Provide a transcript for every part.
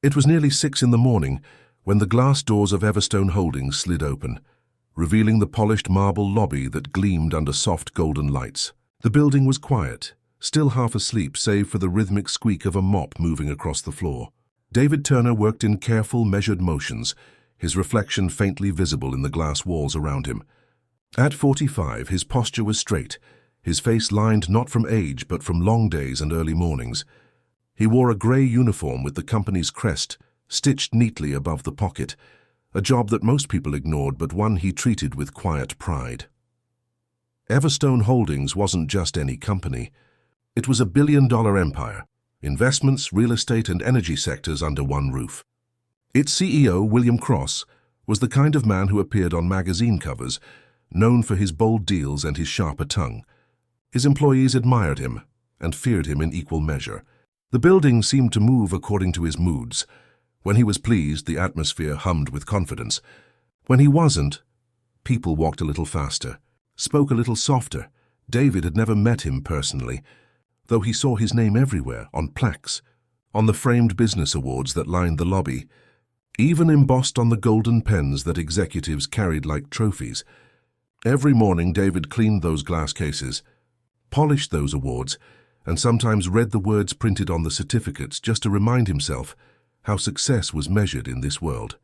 It was nearly 6 in the morning when the glass doors of Everstone Holdings slid open, revealing the polished marble lobby that gleamed under soft golden lights. The building was quiet, still half asleep save for the rhythmic squeak of a mop moving across the floor. David Turner worked in careful, measured motions, his reflection faintly visible in the glass walls around him. At 45, his posture was straight, his face lined not from age but from long days and early mornings. He wore a grey uniform with the company's crest stitched neatly above the pocket, a job that most people ignored but one he treated with quiet pride. Everstone Holdings wasn't just any company. It was a billion-dollar empire, investments, real estate and energy sectors under one roof. Its CEO, William Cross, was the kind of man who appeared on magazine covers, known for his bold deals and his sharper tongue. His employees admired him and feared him in equal measure. The building seemed to move according to his moods. When he was pleased, the atmosphere hummed with confidence. When he wasn't, people walked a little faster, spoke a little softer. David had never met him personally, though he saw his name everywhere, on plaques, on the framed business awards that lined the lobby, even embossed on the golden pens that executives carried like trophies. Every morning David cleaned those glass cases, polished those awards, and sometimes read the words printed on the certificates just to remind himself how success was measured in this world.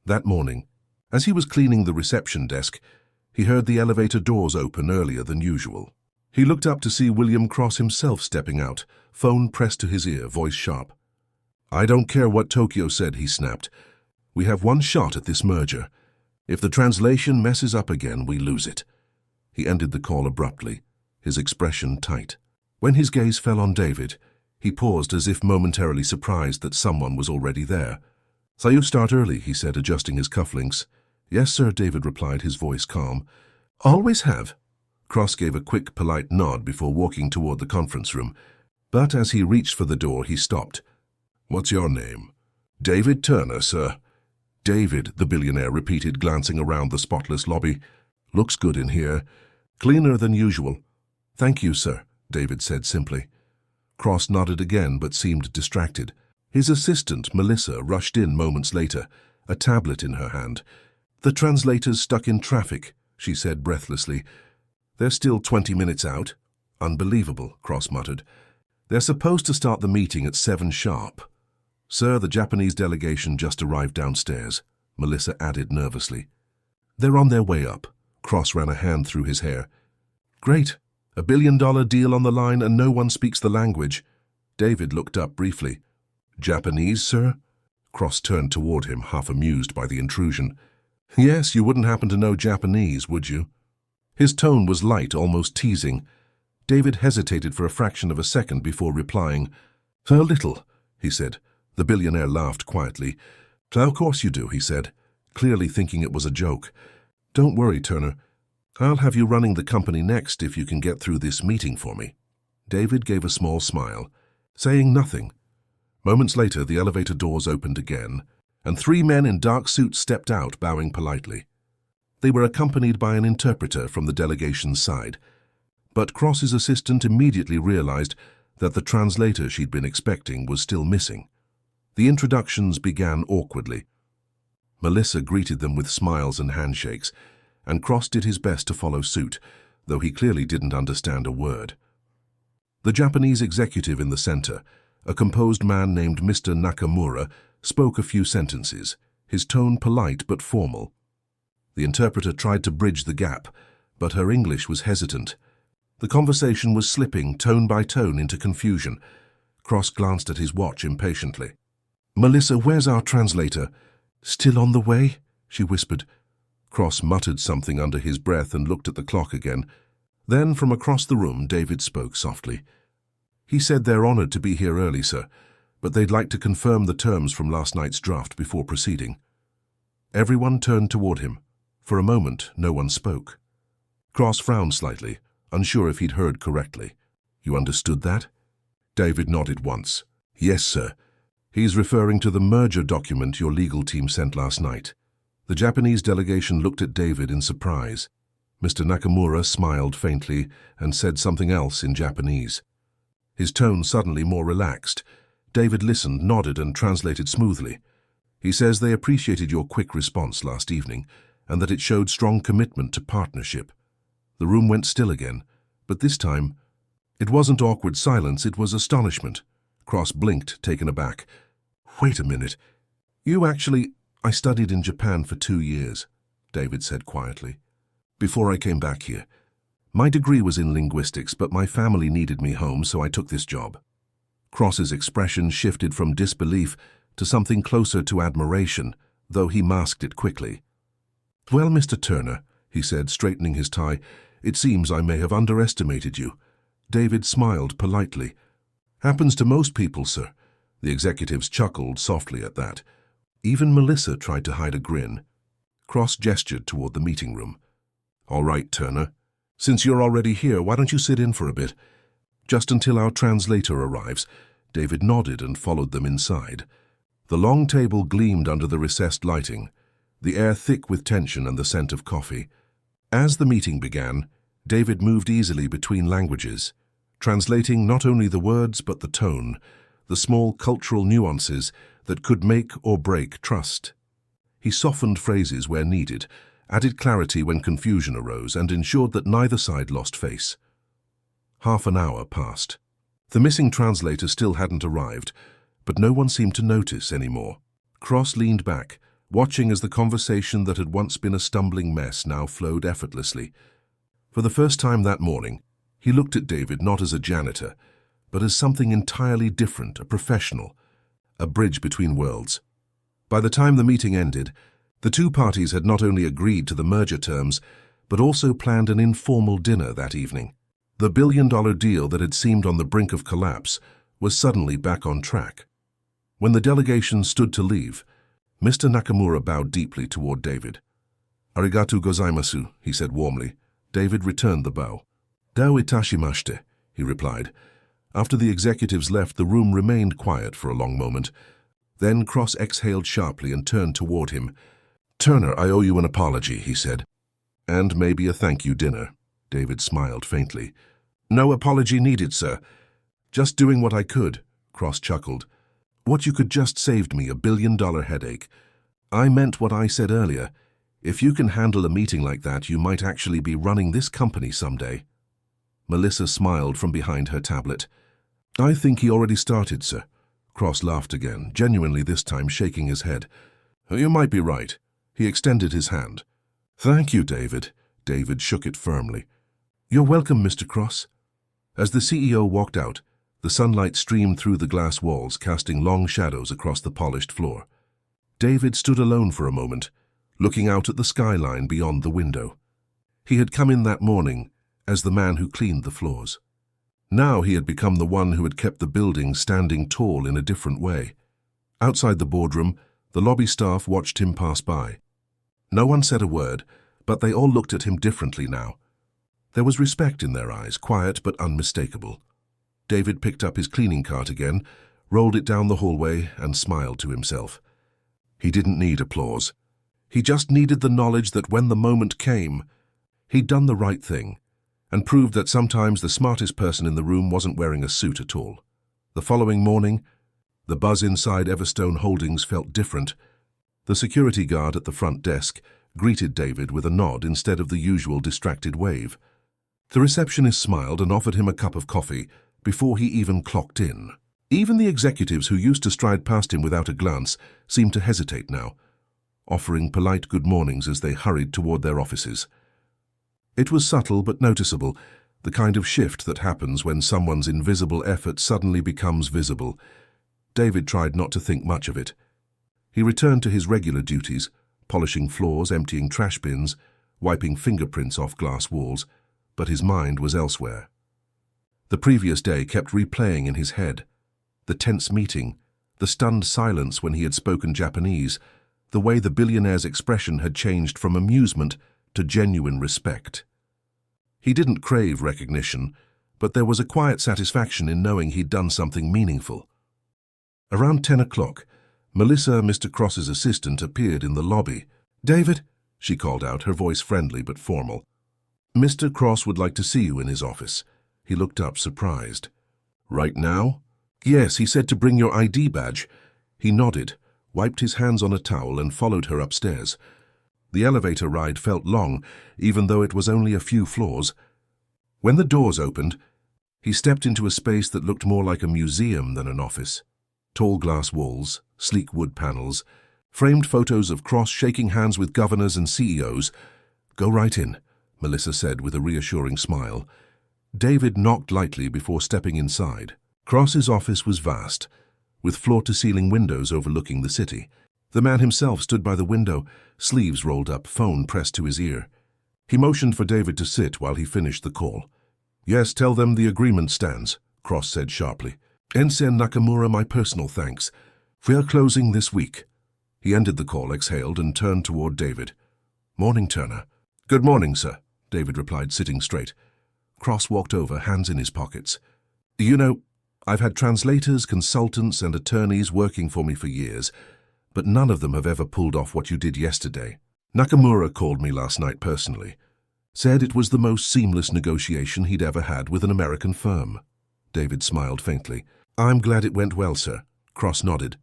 That morning, as he was cleaning the reception desk, he heard the elevator doors open earlier than usual. He looked up to see William Cross himself stepping out, phone pressed to his ear, voice sharp. "I don't care what Tokyo said," he snapped. "We have one shot at this merger. If the translation messes up again, we lose it." He ended the call abruptly, his expression tight. When his gaze fell on David, he paused as if momentarily surprised that someone was already there. "So you start early," he said, adjusting his cufflinks. "Yes, sir," David replied, his voice calm. "Always have." Cross gave a quick, polite nod before walking toward the conference room, but as he reached for the door, he stopped. "What's your name?" "David Turner, sir." "David," the billionaire repeated, glancing around the spotless lobby. "Looks good in here. Cleaner than usual." "Thank you, sir," David said simply. Cross nodded again but seemed distracted. His assistant, Melissa, rushed in moments later, a tablet in her hand. "The translators stuck in traffic," she said breathlessly. "They're still 20 minutes out." "Unbelievable," Cross muttered. "They're supposed to start the meeting at 7 sharp." "Sir, the Japanese delegation just arrived downstairs," Melissa added nervously. "They're on their way up." Cross ran a hand through his hair. "Great. $1 billion deal on the line and no one speaks the language." David looked up briefly. "Japanese, sir?" Cross turned toward him, half amused by the intrusion. "Yes, you wouldn't happen to know Japanese, would you?" His tone was light, almost teasing. David hesitated for a fraction of a second before replying. "A little," he said. The billionaire laughed quietly. "Of course you do," he said, clearly thinking it was a joke. "Don't worry, Turner. I'll have you running the company next if you can get through this meeting for me." David gave a small smile, saying nothing. Moments later, the elevator doors opened again, and 3 men in dark suits stepped out, bowing politely. They were accompanied by an interpreter from the delegation's side, but Cross's assistant immediately realized that the translator she'd been expecting was still missing. The introductions began awkwardly. Melissa greeted them with smiles and handshakes, and Cross did his best to follow suit, though he clearly didn't understand a word. The Japanese executive in the center, a composed man named Mr. Nakamura, spoke a few sentences, his tone polite but formal. The interpreter tried to bridge the gap, but her English was hesitant. The conversation was slipping, tone by tone, into confusion. Cross glanced at his watch impatiently. "Melissa, where's our translator?" "Still on the way?" she whispered. Cross muttered something under his breath and looked at the clock again. Then, from across the room, David spoke softly. "He said they're honored to be here early, sir, but they'd like to confirm the terms from last night's draft before proceeding." Everyone turned toward him. For a moment, no one spoke. Cross frowned slightly, unsure if he'd heard correctly. "You understood that?" David nodded once. "Yes, sir. He's referring to the merger document your legal team sent last night." The Japanese delegation looked at David in surprise. Mr. Nakamura smiled faintly and said something else in Japanese. His tone suddenly more relaxed. David listened, nodded, and translated smoothly. He says they appreciated your quick response last evening and that it showed strong commitment to partnership. The room went still again, but this time, it wasn't awkward silence, it was astonishment. Cross blinked, taken aback. Wait a minute. I studied in Japan for 2 years, David said quietly, before I came back here. My degree was in linguistics, but my family needed me home, so I took this job. Cross's expression shifted from disbelief to something closer to admiration, though he masked it quickly. Well, Mr. Turner, he said, straightening his tie, it seems I may have underestimated you. David smiled politely. Happens to most people, sir. The executives chuckled softly at that. Even Melissa tried to hide a grin. Cross gestured toward the meeting room. All right, Turner. Since you're already here, why don't you sit in for a bit? Just until our translator arrives. David nodded and followed them inside. The long table gleamed under the recessed lighting, the air thick with tension and the scent of coffee. As the meeting began, David moved easily between languages, translating not only the words but the tone, the small cultural nuances that could make or break trust. He softened phrases where needed, added clarity when confusion arose, and ensured that neither side lost face. Half an hour passed. The missing translator still hadn't arrived, but no one seemed to notice anymore. Cross leaned back, watching as the conversation that had once been a stumbling mess now flowed effortlessly. For the first time that morning, he looked at David not as a janitor, but as something entirely different, a professional, a bridge between worlds. By the time the meeting ended, the two parties had not only agreed to the merger terms, but also planned an informal dinner that evening. The billion-dollar deal that had seemed on the brink of collapse was suddenly back on track. When the delegation stood to leave, Mr. Nakamura bowed deeply toward David. Arigatou gozaimasu, he said warmly. David returned the bow. Dou itashimashite, he replied. After the executives left, the room remained quiet for a long moment. Then Cross exhaled sharply and turned toward him. Turner, I owe you an apology, he said. And maybe a thank you dinner. David smiled faintly. No apology needed, sir. Just doing what I could, Cross chuckled. What you could just saved me a billion-dollar headache. I meant what I said earlier. If you can handle a meeting like that, you might actually be running this company someday. Melissa smiled from behind her tablet. I think he already started, sir. Cross laughed again, genuinely this time shaking his head. You might be right. He extended his hand. Thank you, David. David shook it firmly. You're welcome, Mr. Cross. As the CEO walked out, the sunlight streamed through the glass walls, casting long shadows across the polished floor. David stood alone for a moment, looking out at the skyline beyond the window. He had come in that morning as the man who cleaned the floors. Now he had become the one who had kept the building standing tall in a different way. Outside the boardroom, the lobby staff watched him pass by. No one said a word, but they all looked at him differently now. There was respect in their eyes, quiet but unmistakable. David picked up his cleaning cart again, rolled it down the hallway, and smiled to himself. He didn't need applause. He just needed the knowledge that when the moment came, he'd done the right thing, and proved that sometimes the smartest person in the room wasn't wearing a suit at all. The following morning, the buzz inside Everstone Holdings felt different. The security guard at the front desk greeted David with a nod instead of the usual distracted wave. The receptionist smiled and offered him a cup of coffee before he even clocked in. Even the executives who used to stride past him without a glance seemed to hesitate now, offering polite good mornings as they hurried toward their offices. It was subtle but noticeable, the kind of shift that happens when someone's invisible effort suddenly becomes visible. David tried not to think much of it. He returned to his regular duties, polishing floors, emptying trash bins, wiping fingerprints off glass walls, but his mind was elsewhere. The previous day kept replaying in his head. The tense meeting, the stunned silence when he had spoken Japanese, the way the billionaire's expression had changed from amusement to genuine respect. He didn't crave recognition, but there was a quiet satisfaction in knowing he'd done something meaningful. Around 10 o'clock, Melissa, Mr. Cross's assistant, appeared in the lobby. "David," she called out, her voice friendly but formal. "Mr. Cross would like to see you in his office." He looked up, surprised. "Right now?" Yes, he said to bring your ID badge. He nodded, wiped his hands on a towel and followed her upstairs. The elevator ride felt long, even though it was only a few floors. When the doors opened, he stepped into a space that looked more like a museum than an office. Tall glass walls, sleek wood panels, framed photos of Cross shaking hands with governors and CEOs. "Go right in," Melissa said with a reassuring smile. David knocked lightly before stepping inside. Cross's office was vast, with floor-to-ceiling windows overlooking the city. The man himself stood by the window, sleeves rolled up, phone pressed to his ear. He motioned for David to sit while he finished the call. "Yes, tell them the agreement stands," Cross said sharply. "Ensign Nakamura, my personal thanks. We're closing this week." He ended the call, exhaled, and turned toward David. "Morning, Turner." "Good morning, sir," David replied, sitting straight. Cross walked over, hands in his pockets. "You know, I've had translators, consultants, and attorneys working for me for years, but none of them have ever pulled off what you did yesterday. Nakamura called me last night personally. Said it was the most seamless negotiation he'd ever had with an American firm." David smiled faintly. "I'm glad it went well, sir." Cross nodded.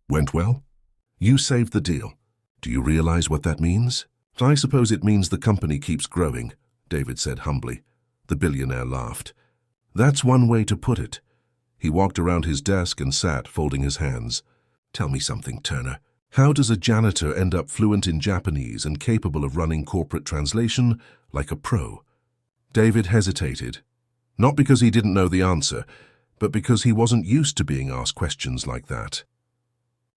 "Went well? You saved the deal. Do you realize what that means?" "I suppose it means the company keeps growing," David said humbly. The billionaire laughed. "That's one way to put it." He walked around his desk and sat, folding his hands. "Tell me something, Turner. How does a janitor end up fluent in Japanese and capable of running corporate translation like a pro?" David hesitated, not because he didn't know the answer, but because he wasn't used to being asked questions like that.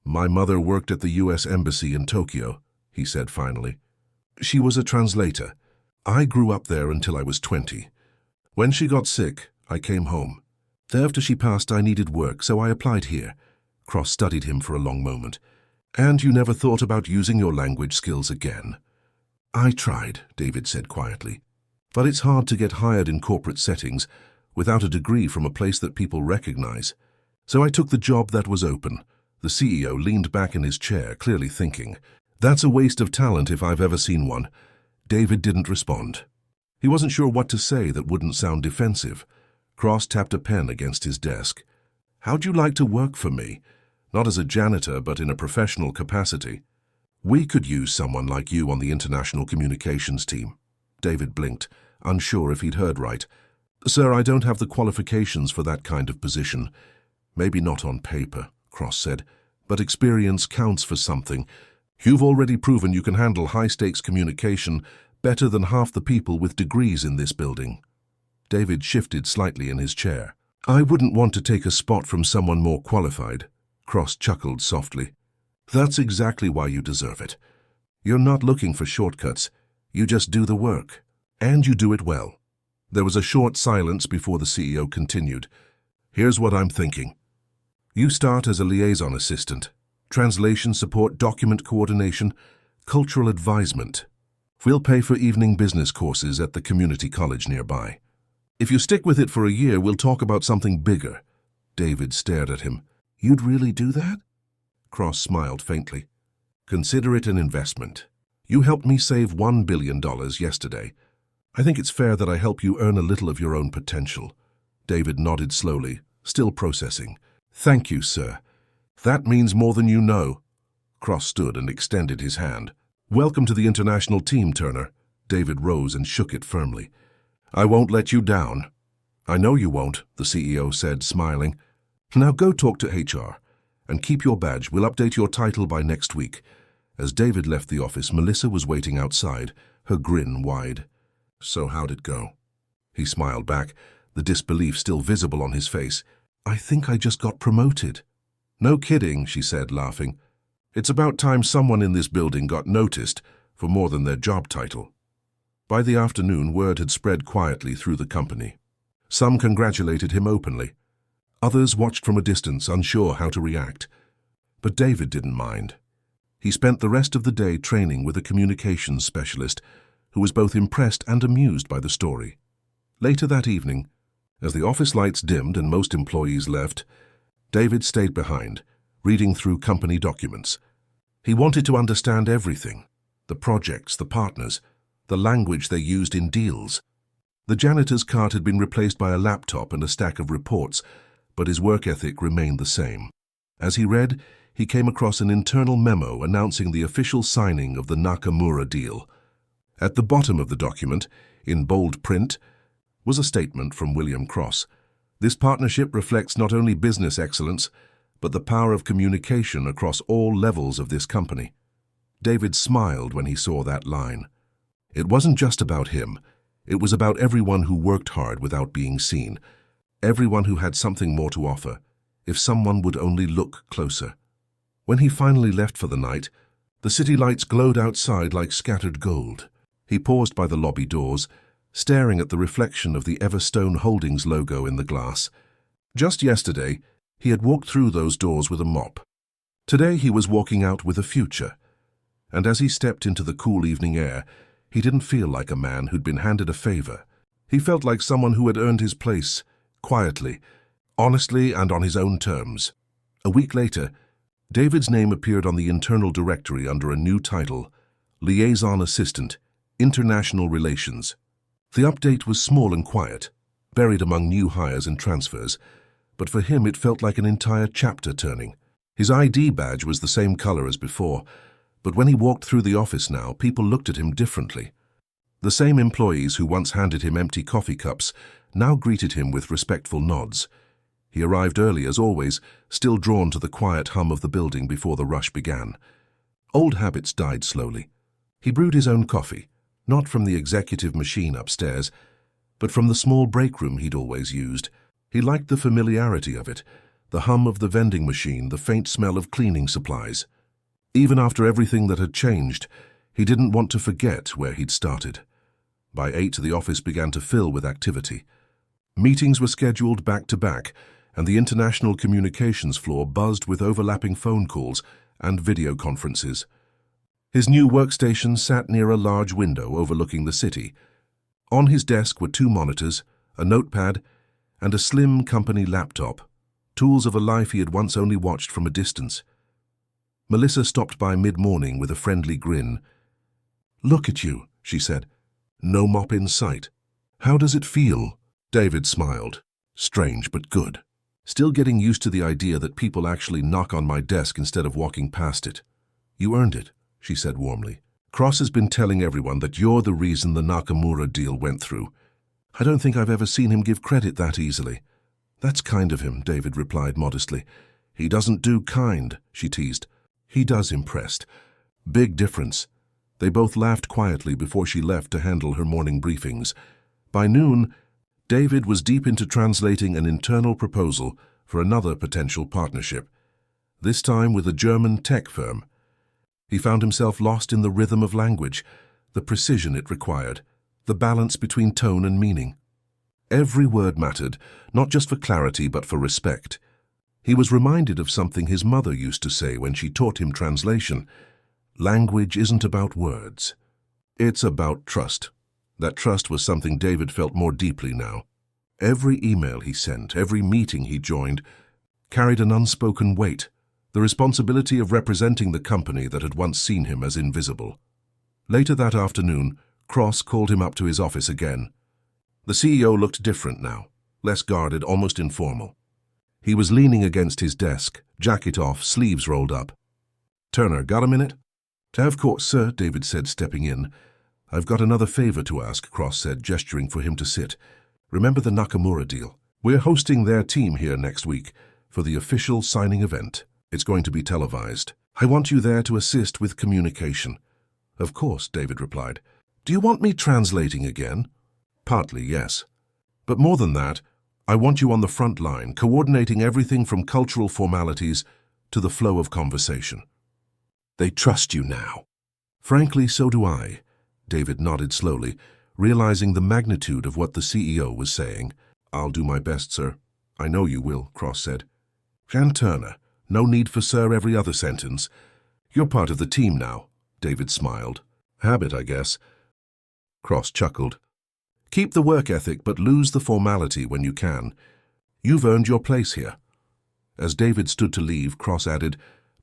"My mother worked at the U.S. Embassy in Tokyo," he said finally. "She was a translator. I grew up there until I was 20. When she got sick, I came home. After she passed, I needed work, so I applied here." Cross studied him for a long moment. "And you never thought about using your language skills again?" "I tried," David said quietly. "But it's hard to get hired in corporate settings without a degree from a place that people recognize. So I took the job that was open." The CEO leaned back in his chair, clearly thinking. "That's a waste of talent if I've ever seen one." David didn't respond. He wasn't sure what to say that wouldn't sound defensive. Cross tapped a pen against his desk. "How'd you like to work for me? Not as a janitor, but in a professional capacity. We could use someone like you on the international communications team." David blinked, unsure if he'd heard right. "Sir, I don't have the qualifications for that kind of position." "Maybe not on paper," Cross said, "but experience counts for something. You've already proven you can handle high-stakes communication better than half the people with degrees in this building." David shifted slightly in his chair. "I wouldn't want to take a spot from someone more qualified." Cross chuckled softly. "That's exactly why you deserve it. You're not looking for shortcuts. You just do the work. And you do it well." There was a short silence before the CEO continued. "Here's what I'm thinking. You start as a liaison assistant, translation support, document coordination, cultural advisement. We'll pay for evening business courses at the community college nearby. If you stick with it for a year, we'll talk about something bigger." David stared at him. "You'd really do that?" Cross smiled faintly. "Consider it an investment. You helped me save $1 billion yesterday. I think it's fair that I help you earn a little of your own potential." David nodded slowly, still processing. "Thank you, sir. That means more than you know." Cross stood and extended his hand. "Welcome to the international team, Turner." David rose and shook it firmly. "I won't let you down." "I know you won't," the CEO said, smiling. "Now go talk to HR, and keep your badge. We'll update your title by next week." As David left the office, Melissa was waiting outside, her grin wide. "So how'd it go?" He smiled back, the disbelief still visible on his face. "I think I just got promoted." "No kidding," she said, laughing. "It's about time someone in this building got noticed for more than their job title." By the afternoon, word had spread quietly through the company. Some congratulated him openly. Others watched from a distance, unsure how to react. But David didn't mind. He spent the rest of the day training with a communications specialist who was both impressed and amused by the story. Later that evening, as the office lights dimmed and most employees left, David stayed behind, reading through company documents. He wanted to understand everything: the projects, the partners, the language they used in deals. The janitor's cart had been replaced by a laptop and a stack of reports, but his work ethic remained the same. As he read, he came across an internal memo announcing the official signing of the Nakamura deal. At the bottom of the document, in bold print, was a statement from William Cross. This partnership reflects not only business excellence, but the power of communication across all levels of this company. David smiled when he saw that line. It wasn't just about him. It was about everyone who worked hard without being seen. Everyone who had something more to offer, if someone would only look closer. When he finally left for the night, the city lights glowed outside like scattered gold. He paused by the lobby doors, staring at the reflection of the Everstone Holdings logo in the glass. Just yesterday, he had walked through those doors with a mop. Today he was walking out with a future. And as he stepped into the cool evening air, he didn't feel like a man who'd been handed a favor. He felt like someone who had earned his place, quietly, honestly, and on his own terms. A week later, David's name appeared on the internal directory under a new title, Liaison Assistant, International Relations. The update was small and quiet, buried among new hires and transfers, but for him it felt like an entire chapter turning. His ID badge was the same color as before, but when he walked through the office now, people looked at him differently. The same employees who once handed him empty coffee cups now greeted him with respectful nods. He arrived early as always, still drawn to the quiet hum of the building before the rush began. Old habits died slowly. He brewed his own coffee, not from the executive machine upstairs, but from the small break room he'd always used. He liked the familiarity of it, the hum of the vending machine, the faint smell of cleaning supplies. Even after everything that had changed, he didn't want to forget where he'd started. By 8, the office began to fill with activity. Meetings were scheduled back to back, and the international communications floor buzzed with overlapping phone calls and video conferences. His new workstation sat near a large window overlooking the city. On his desk were 2 monitors, a notepad, and a slim company laptop, tools of a life he had once only watched from a distance. Melissa stopped by mid-morning with a friendly grin. "Look at you," she said. "No mop in sight." "How does it feel?" David smiled. "Strange, but good. Still getting used to the idea that people actually knock on my desk instead of walking past it." "You earned it," she said warmly. "Cross has been telling everyone that you're the reason the Nakamura deal went through. I don't think I've ever seen him give credit that easily." "That's kind of him," David replied modestly. "He doesn't do kind," she teased. "He does impressed. Big difference." They both laughed quietly before she left to handle her morning briefings. By noon, David was deep into translating an internal proposal for another potential partnership, this time with a German tech firm. He found himself lost in the rhythm of language, the precision it required, the balance between tone and meaning. Every word mattered, not just for clarity but for respect. He was reminded of something his mother used to say when she taught him translation. Language isn't about words. It's about trust. That trust was something David felt more deeply now. Every email he sent, every meeting he joined, carried an unspoken weight, the responsibility of representing the company that had once seen him as invisible. Later that afternoon, Cross called him up to his office again. The CEO looked different now, less guarded, almost informal. He was leaning against his desk, jacket off, sleeves rolled up. "Turner, got a minute?" "Of course, sir," David said, stepping in. "I've got another favor to ask," Cross said, gesturing for him to sit. "Remember the Nakamura deal? We're hosting their team here next week for the official signing event. It's going to be televised. I want you there to assist with communication." "Of course," David replied. "Do you want me translating again?" "Partly, yes. But more than that, I want you on the front line, coordinating everything from cultural formalities to the flow of conversation." "They trust you now." "Frankly, so do I," David nodded slowly, realizing the magnitude of what the CEO was saying. "I'll do my best, sir." "I know you will," Cross said. "Jan Turner, no need for sir every other sentence. You're part of the team now," David smiled. "Habit, I guess." Cross chuckled. "Keep the work ethic, but lose the formality when you can. You've earned your place here." As David stood to leave, Cross added,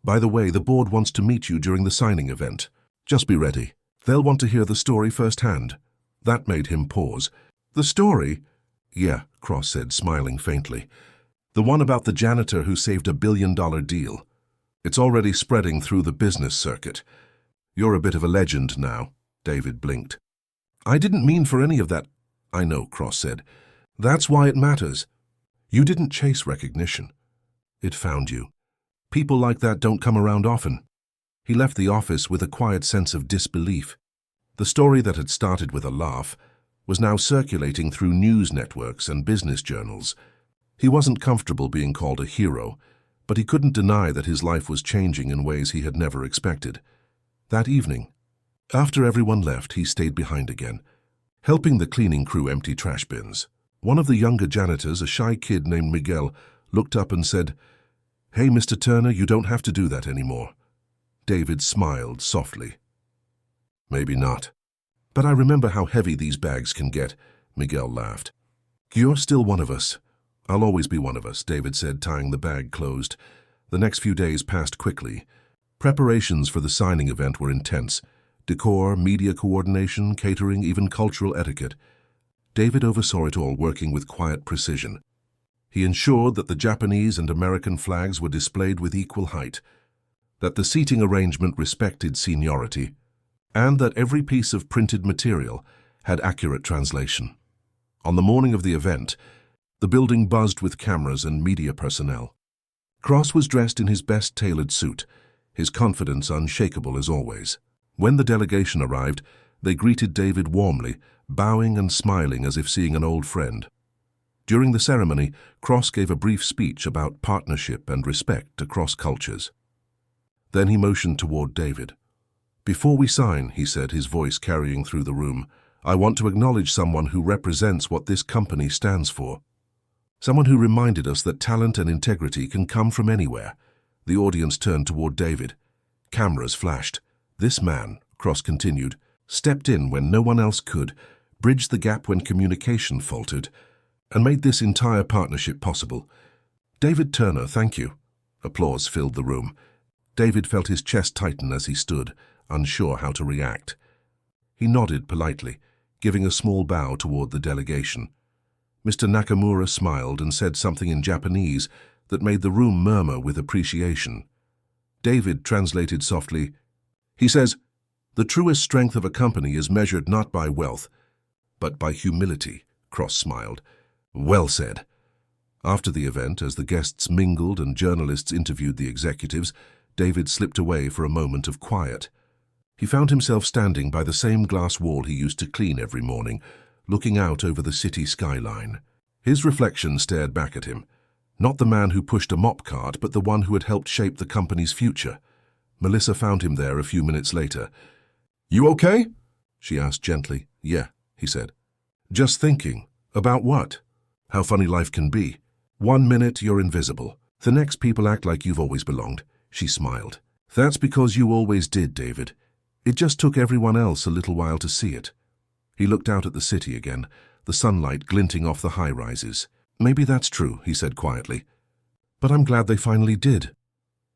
"By the way, the board wants to meet you during the signing event. Just be ready. They'll want to hear the story firsthand." That made him pause. "The story?" "Yeah," Cross said, smiling faintly. The one about the janitor who saved $1 billion deal. It's already spreading through the business circuit. You're a bit of a legend now, David blinked. I didn't mean for any of that. I know, Cross said. That's why it matters. You didn't chase recognition. It found you. People like that don't come around often. He left the office with a quiet sense of disbelief. The story that had started with a laugh was now circulating through news networks and business journals. He wasn't comfortable being called a hero, but he couldn't deny that his life was changing in ways he had never expected. That evening, after everyone left, he stayed behind again, helping the cleaning crew empty trash bins. One of the younger janitors, a shy kid named Miguel, looked up and said, "Hey, Mr. Turner, you don't have to do that anymore." David smiled softly. "Maybe not. But I remember how heavy these bags can get," Miguel laughed. "You're still one of us. I'll always be one of us," David said, tying the bag closed. The next few days passed quickly. Preparations for the signing event were intense. Decor, media coordination, catering, even cultural etiquette. David oversaw it all, working with quiet precision. He ensured that the Japanese and American flags were displayed with equal height, that the seating arrangement respected seniority, and that every piece of printed material had accurate translation. On the morning of the event, the building buzzed with cameras and media personnel. Cross was dressed in his best tailored suit, his confidence unshakable as always. When the delegation arrived, they greeted David warmly, bowing and smiling as if seeing an old friend. During the ceremony, Cross gave a brief speech about partnership and respect across cultures. Then he motioned toward David. "Before we sign," he said, his voice carrying through the room, "I want to acknowledge someone who represents what this company stands for. Someone who reminded us that talent and integrity can come from anywhere." The audience turned toward David. Cameras flashed. "This man," Cross continued, "stepped in when no one else could, bridged the gap when communication faltered, and made this entire partnership possible. David Turner, thank you." Applause filled the room. David felt his chest tighten as he stood, unsure how to react. He nodded politely, giving a small bow toward the delegation. Mr. Nakamura smiled and said something in Japanese that made the room murmur with appreciation. David translated softly. He says, "The truest strength of a company is measured not by wealth, but by humility." Cross smiled. "Well said." After the event, as the guests mingled and journalists interviewed the executives, David slipped away for a moment of quiet. He found himself standing by the same glass wall he used to clean every morning, looking out over the city skyline. His reflection stared back at him. Not the man who pushed a mop cart, but the one who had helped shape the company's future. Melissa found him there a few minutes later. "You okay?" she asked gently. "Yeah," he said. "Just thinking. About what? How funny life can be. 1 minute you're invisible. The next people act like you've always belonged." She smiled. "That's because you always did, David. It just took everyone else a little while to see it." He looked out at the city again, the sunlight glinting off the high-rises. "Maybe that's true," he said quietly. "But I'm glad they finally did."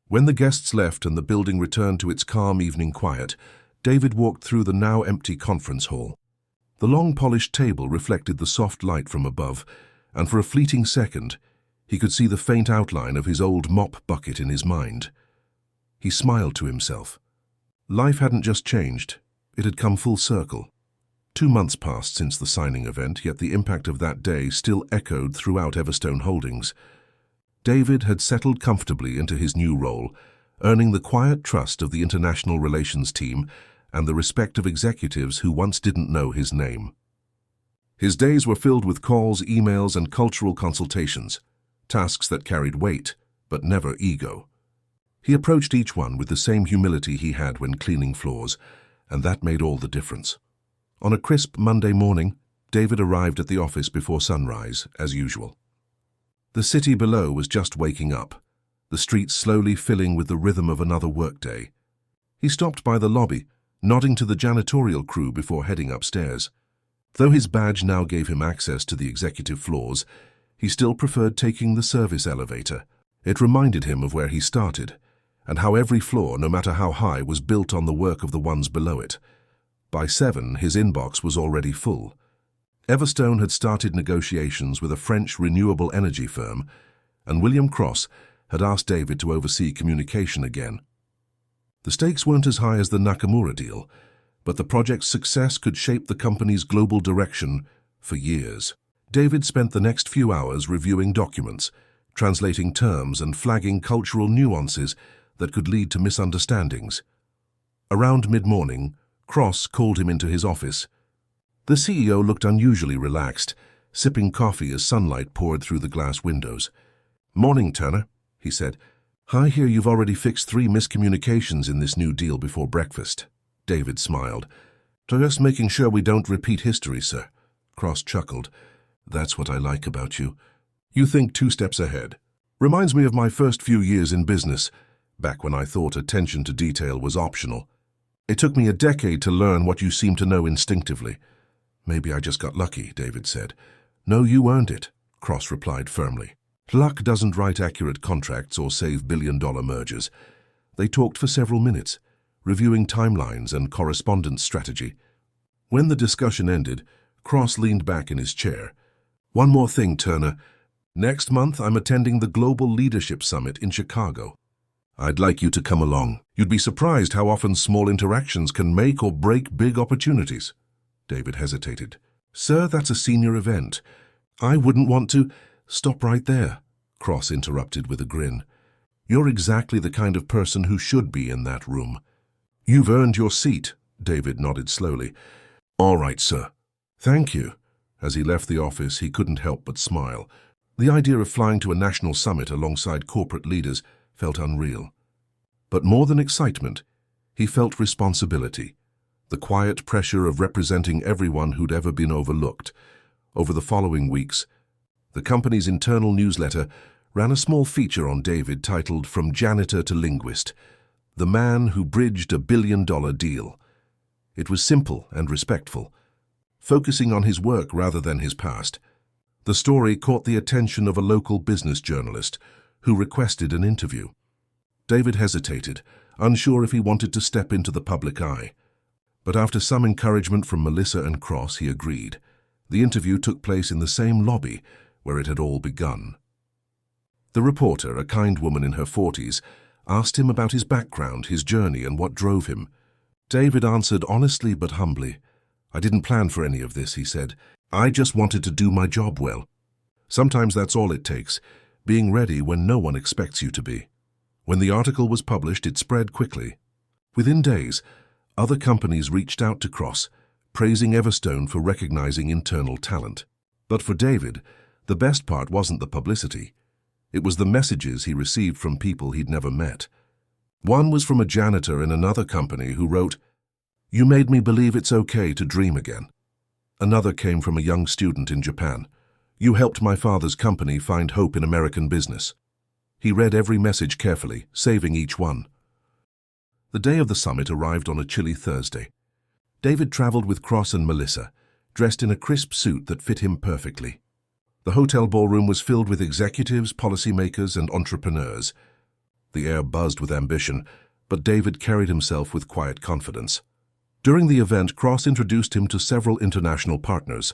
When the guests left and the building returned to its calm evening quiet, David walked through the now empty conference hall. The long polished table reflected the soft light from above, and for a fleeting second, he could see the faint outline of his old mop bucket in his mind. He smiled to himself. Life hadn't just changed, it had come full circle. 2 months passed since the signing event, yet the impact of that day still echoed throughout Everstone Holdings. David had settled comfortably into his new role, earning the quiet trust of the international relations team and the respect of executives who once didn't know his name. His days were filled with calls, emails, and cultural consultations, tasks that carried weight, but never ego. He approached each one with the same humility he had when cleaning floors, and that made all the difference. On a crisp Monday morning, David arrived at the office before sunrise, as usual. The city below was just waking up, the streets slowly filling with the rhythm of another workday. He stopped by the lobby, nodding to the janitorial crew before heading upstairs. Though his badge now gave him access to the executive floors, he still preferred taking the service elevator. It reminded him of where he started, and how every floor, no matter how high, was built on the work of the ones below it. By 7, his inbox was already full. Everstone had started negotiations with a French renewable energy firm, and William Cross had asked David to oversee communication again. The stakes weren't as high as the Nakamura deal, but the project's success could shape the company's global direction for years. David spent the next few hours reviewing documents, translating terms and flagging cultural nuances that could lead to misunderstandings. Around mid-morning, Cross called him into his office. The CEO looked unusually relaxed, sipping coffee as sunlight poured through the glass windows. "Morning, Turner," he said. "I hear you've already fixed 3 miscommunications in this new deal before breakfast." David smiled. "Just making sure we don't repeat history, sir." Cross chuckled. "That's what I like about you. You think 2 steps ahead. Reminds me of my first few years in business, back when I thought attention to detail was optional. It took me a decade to learn what you seem to know instinctively." "Maybe I just got lucky," David said. "No, you earned it," Cross replied firmly. "Luck doesn't write accurate contracts or save billion-dollar mergers." They talked for several minutes, reviewing timelines and correspondence strategy. When the discussion ended, Cross leaned back in his chair. "One more thing, Turner. Next month, I'm attending the Global Leadership Summit in Chicago. I'd like you to come along. You'd be surprised how often small interactions can make or break big opportunities." David hesitated. "Sir, that's a senior event. I wouldn't want to—" "Stop right there," Cross interrupted with a grin. "You're exactly the kind of person who should be in that room." "You've earned your seat," David nodded slowly. "All right, sir. Thank you." As he left the office, he couldn't help but smile. The idea of flying to a national summit alongside corporate leaders felt unreal. But more than excitement, he felt responsibility, the quiet pressure of representing everyone who'd ever been overlooked. Over the following weeks, the company's internal newsletter ran a small feature on David titled "From Janitor to Linguist," the man who bridged a billion-dollar deal. It was simple and respectful, focusing on his work rather than his past. The story caught the attention of a local business journalist who requested an interview. David hesitated, unsure if he wanted to step into the public eye. But after some encouragement from Melissa and Cross, he agreed. The interview took place in the same lobby where it had all begun. The reporter, a kind woman in her 40s, asked him about his background, his journey, and what drove him. David answered honestly but humbly. "I didn't plan for any of this," he said. "I just wanted to do my job well. Sometimes that's all it takes, being ready when no one expects you to be." When the article was published, it spread quickly. Within days, other companies reached out to Cross, praising Everstone for recognizing internal talent. But for David, the best part wasn't the publicity. It was the messages he received from people he'd never met. One was from a janitor in another company who wrote, "You made me believe it's okay to dream again." Another came from a young student in Japan. "You helped my father's company find hope in American business." He read every message carefully, saving each one. The day of the summit arrived on a chilly Thursday. David traveled with Cross and Melissa, dressed in a crisp suit that fit him perfectly. The hotel ballroom was filled with executives, policymakers, and entrepreneurs. The air buzzed with ambition, but David carried himself with quiet confidence. During the event, Cross introduced him to several international partners.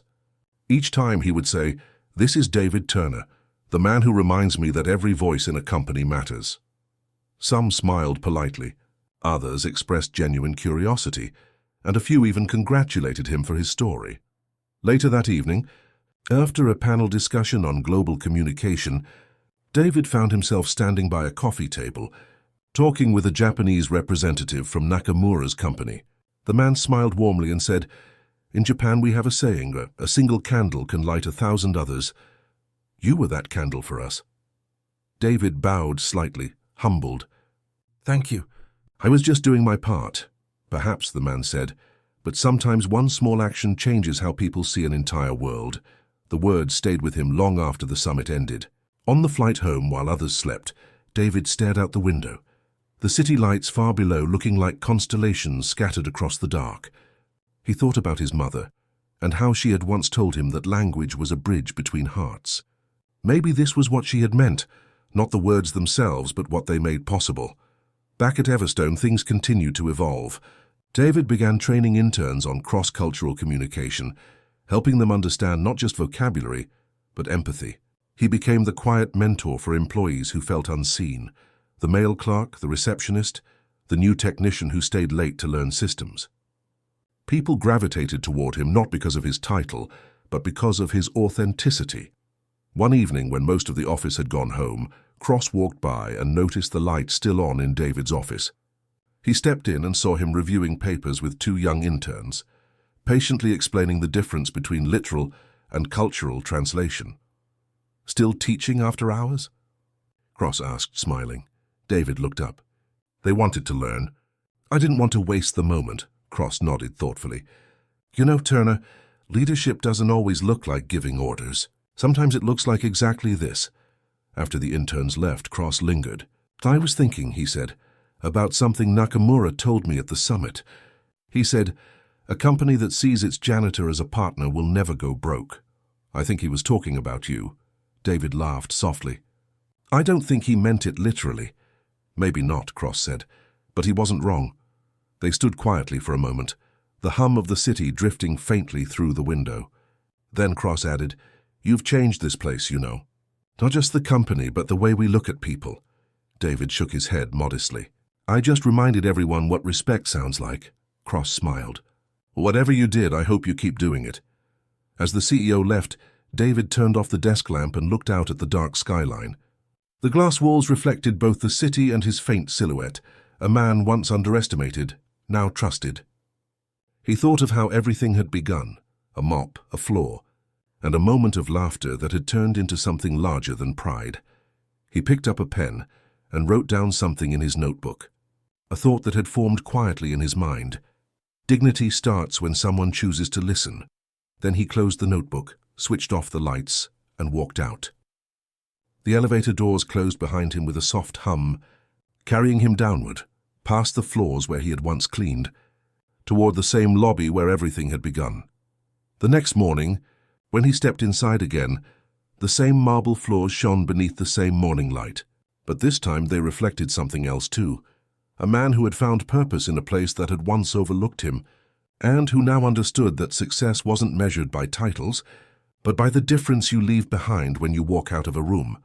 Each time he would say, "This is David Turner, the man who reminds me that every voice in a company matters." Some smiled politely, others expressed genuine curiosity, and a few even congratulated him for his story. Later that evening, after a panel discussion on global communication, David found himself standing by a coffee table, talking with a Japanese representative from Nakamura's company. The man smiled warmly and said, "In Japan we have a saying, a single candle can light 1,000 others. You were that candle for us." David bowed slightly, humbled. "Thank you. I was just doing my part." "Perhaps," the man said, "but sometimes one small action changes how people see an entire world." The words stayed with him long after the summit ended. On the flight home, while others slept, David stared out the window, the city lights far below looking like constellations scattered across the dark. He thought about his mother, and how she had once told him that language was a bridge between hearts. Maybe this was what she had meant, not the words themselves, but what they made possible. Back at Everstone, things continued to evolve. David began training interns on cross-cultural communication, helping them understand not just vocabulary, but empathy. He became the quiet mentor for employees who felt unseen, the mail clerk, the receptionist, the new technician who stayed late to learn systems. People gravitated toward him not because of his title, but because of his authenticity. One evening, when most of the office had gone home, Cross walked by and noticed the light still on in David's office. He stepped in and saw him reviewing papers with two young interns, patiently explaining the difference between literal and cultural translation. "Still teaching after hours?" Cross asked, smiling. David looked up. "They wanted to learn. I didn't want to waste the moment," Cross nodded thoughtfully. "You know, Turner, leadership doesn't always look like giving orders. Sometimes it looks like exactly this." After the interns left, Cross lingered. "I was thinking," he said, "about something Nakamura told me at the summit. He said, a company that sees its janitor as a partner will never go broke. I think he was talking about you." David laughed softly. "I don't think he meant it literally." "Maybe not," Cross said, but he wasn't wrong. They stood quietly for a moment, the hum of the city drifting faintly through the window. Then Cross added, "You've changed this place, you know. Not just the company, but the way we look at people." David shook his head modestly. "I just reminded everyone what respect sounds like." Cross smiled. "Whatever you did, I hope you keep doing it." As the CEO left, David turned off the desk lamp and looked out at the dark skyline. The glass walls reflected both the city and his faint silhouette, a man once underestimated, now trusted. He thought of how everything had begun, a mop, a flaw, and a moment of laughter that had turned into something larger than pride. He picked up a pen and wrote down something in his notebook, a thought that had formed quietly in his mind. Dignity starts when someone chooses to listen. Then he closed the notebook, switched off the lights, and walked out. The elevator doors closed behind him with a soft hum, carrying him downward, past the floors where he had once cleaned, toward the same lobby where everything had begun. The next morning, when he stepped inside again, the same marble floors shone beneath the same morning light, but this time they reflected something else too. A man who had found purpose in a place that had once overlooked him, and who now understood that success wasn't measured by titles, but by the difference you leave behind when you walk out of a room.